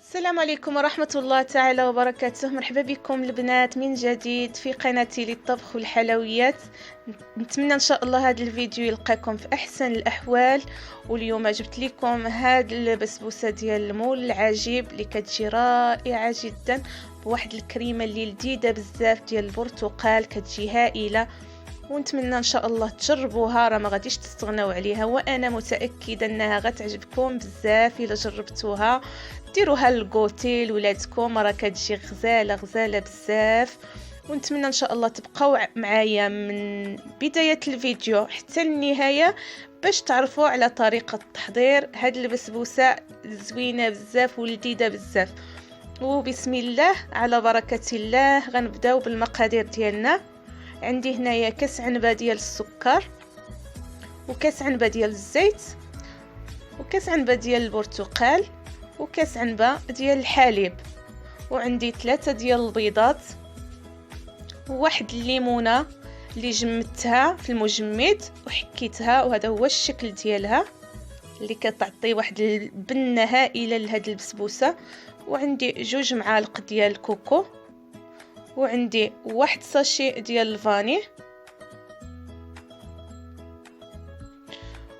السلام عليكم ورحمة الله تعالى وبركاته. مرحبا بكم البنات من جديد في قناتي للطبخ والحلويات. نتمنى ان شاء الله هذا الفيديو يلقاكم في احسن الاحوال. واليوم جبت لكم هاد البسبوسه ديال المول العجيب اللي كتجي رائعه جدا بواحد الكريمه اللي لذيذه بزاف ديال البرتقال، كتجي هائله. ونتمنى ان شاء الله تجربوها، راه ما غاديش تستغناو عليها، وانا متاكده انها غتعجبكم بزاف الا جربتوها. ديروها للكوتي لولادكم، راه كتجي غزاله بزاف. ونتمنى ان شاء الله تبقاو معايا من بدايه الفيديو حتى النهايه باش تعرفوا على طريقه تحضير هاد البسبوسه زوينه بزاف ولذيذه بزاف. وبسم الله على بركه الله غنبداو بالمقادير ديالنا. عندي هنايا كاس عنبه ديال السكر، وكاس عنبه ديال الزيت، وكاس عنبه ديال البرتقال، وكاس عنبه ديال الحليب، وعندي 3 ديال البيضات، وواحد الليمونه اللي جمدتها في المجمد وحكيتها، وهذا هو الشكل ديالها اللي كتعطي واحد البنه هائله لهاد البسبوسه. وعندي 2 معالق ديال الكوكو، وعندي 1 ساشي ديال الفاني،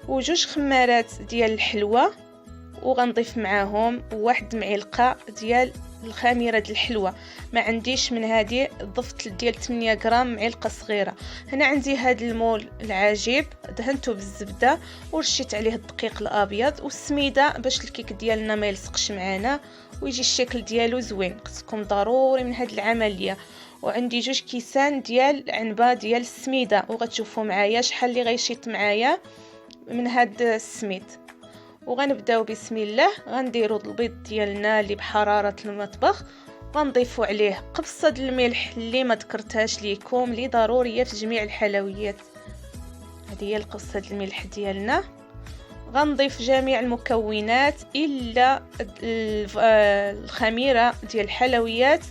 و2 خمارات ديال الحلوى، وغنضيف معاهم 1 معلقه ديال الخميره ديال الحلوى. ما عنديش من هذه، ضفت ديال 8 غرام معلقه صغيره. هنا عندي هذا المول العجيب دهنته بالزبده ورشيت عليه الدقيق الابيض والسميده باش الكيك ديالنا ما يلصقش معنا ويجي الشكل ديالو زوين. خصكم ضروري من هذه العمليه. وعندي 2 كيسان ديال عنبه ديال السميده، وغتشوفوا معايا شحال اللي غيشيط معايا من هاد السميد. وغنبداو بسم الله. غنديروا البيض ديالنا اللي بحراره المطبخ، غنضيفوا عليه قبصه الملح اللي ما ذكرتهاش ليكم، اللي ضروريه في جميع الحلويات. هذه هي القبصه الملح ديالنا. غنضيف جميع المكونات الا الخميره ديال الحلويات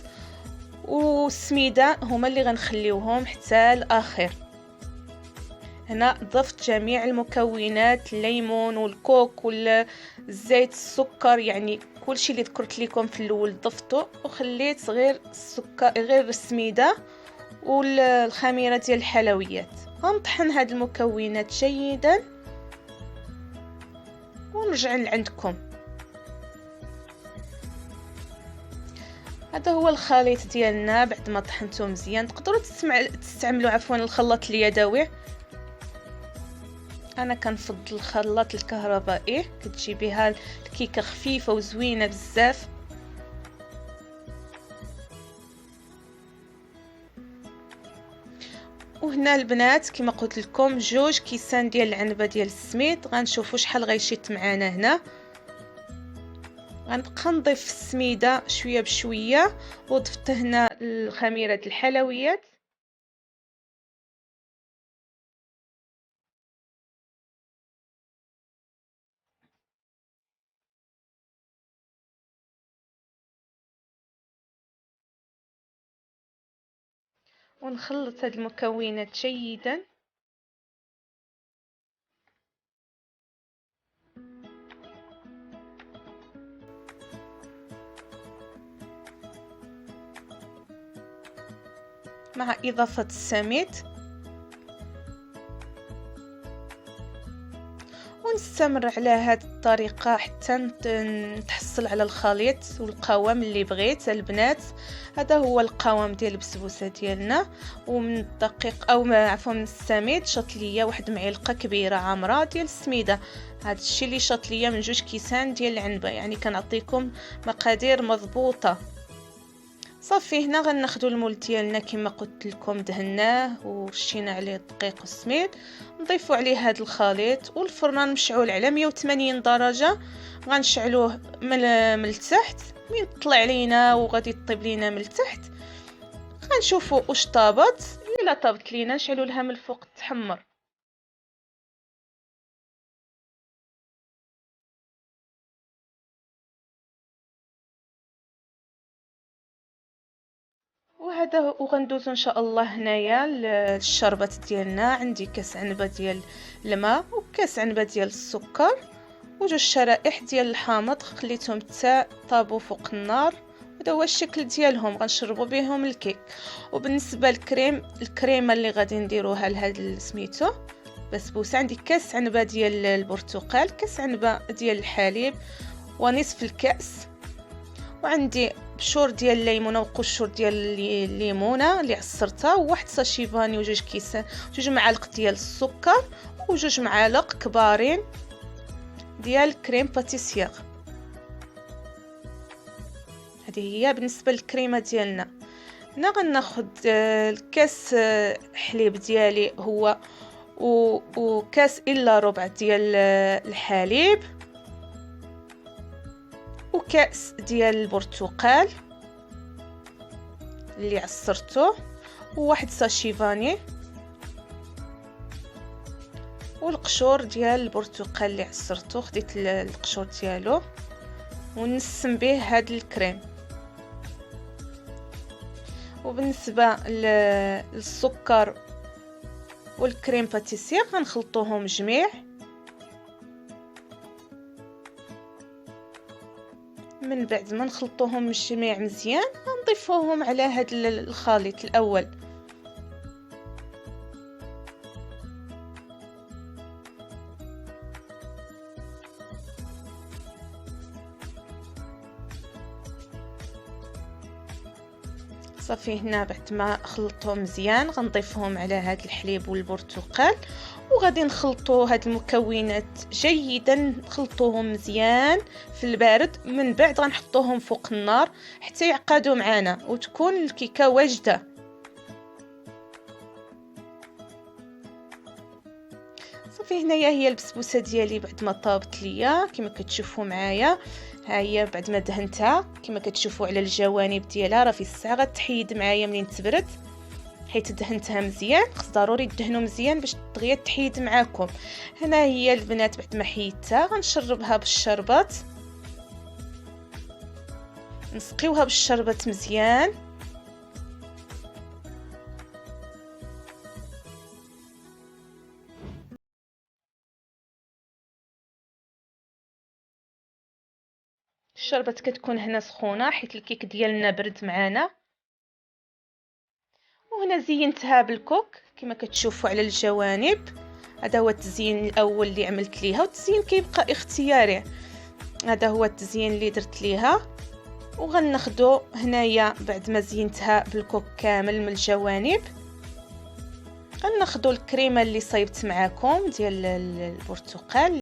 والسميده هما اللي غنخليوهم حتى الاخر. هنا ضفت جميع المكونات، الليمون والكوك والزيت السكر، يعني كل شيء اللي ذكرت لكم في الاول ضفته، وخليت غير السكر غير السميده والخميره ديال الحلويات. غنطحن هاد المكونات جيدا ونرجع لعندكم. هذا هو الخليط ديالنا بعد ما طحنته مزيان. تقدروا تستعملوا الخلاط اليدوي، انا كنفضل الخلاط الكهربائي، كتجي بها الكيكه خفيفه وزوينه بزاف. وهنا البنات كما قلت لكم 2 كيسان ديال العنبه ديال السميد. غنشوفوا شحال غيشيط معنا. هنا غنبقى نضيف السميده شويه بشويه، وضفت هنا الخميره ديال الحلويات، ونخلط هاد المكونات جيدا. مع إضافة السميد، ونستمر على هذه الطريقة حتى نتحصل على الخليط والقوام اللي بغيت البنات. هذا هو القوام ديال البسبوسه ديالنا. ومن الدقيق او عفوا من السميد شط ليا 1 معلقه كبيره عامره ديال السميده. هذا الشيء اللي شط ليا من 2 كيسان ديال العنبه، يعني كنعطيكم مقادير مضبوطه. صافي هنا غناخذوا المول ديالنا كما قلت لكم، دهناه ورشينا عليه الدقيق والسميد، نضيفوا عليه هذا الخليط، والفران مشعول على 180 درجه. غنشعلوه من التحت، من طلع لينا وغادي يطيب لينا من التحت غنشوفوا واش طابت. الا طابت لينا نشعلوا لها من الفوق تحمر. وغندوزو ان شاء الله هنايا للشربات ديالنا. عندي كاس عنبه ديال الماء وكاس عنبه ديال السكر، وجوج شرائح ديال الحامض خليتهم حتى طابوا فوق النار. هذا هو الشكل ديالهم، غنشربوا بهم الكيك. وبالنسبه الكريمه اللي غادي نديروها لهذا سميتو بسبوسه، عندي كاس عنبه ديال البرتقال، كاس عنبه ديال الحليب، ونصف الكاس، وعندي بشور ديال الليمونه وقشور ديال الليمونه اللي عصرتها، وواحد ساشي فاني، وجوج كيسان، جوج معالق ديال السكر، وجوج معالق كبارين ديال كريم باتيسير. هذه هي بالنسبه للكريمه ديالنا. هنا غناخذ الكاس حليب ديالي هو وكاس الا ربع ديال الحليب، وكاس ديال البرتقال اللي عصرته، وواحد ساشي فاني، والقشور ديال البرتقال اللي عصرته، خديت القشور ديالو ونسم به هاد الكريم. وبالنسبه للسكر والكريم باتيسير غنخلطوهم جميع. من بعد ما نخلطوهم جميع مزيان غنضيفوهم على هاد الخليط الاول. صافي هنا بعد ما خلطتهم مزيان غنضيفهم على هاد الحليب والبرتقال، وغادي نخلطوا هاد المكونات جيدا، نخلطوهم مزيان في البارد. من بعد غنحطوهم فوق النار حتى يعقدوا معنا وتكون الكيكه واجده. صافي هنايا هي البسبوسه ديالي بعد ما طابت ليا كما كتشوفوا معايا. ها هي بعد ما دهنتها كما كتشوفوا على الجوانب ديالها، راه في الساعه غتحيد معايا منين تبرد، حيت دهنتها مزيان. خص ضروري تدهنوا مزيان باش دغيا تحيد معاكم. هنا هي البنات بعد ما حيدتها غنشربها بالشربات، نسقيوها بالشربات مزيان. الشربات كتكون هنا سخونه حيت الكيك ديالنا برد معانا. وهنا زينتها بالكوك كما كتشوفوا على الجوانب. هذا هو التزيين الاول اللي عملت ليها، والتزيين كيبقى اختياري. هذا هو التزيين اللي درت ليها. وغناخدو هنايا بعد ما زينتها بالكوك كامل من الجوانب، غناخدو الكريمه اللي صايبت معاكم ديال البرتقال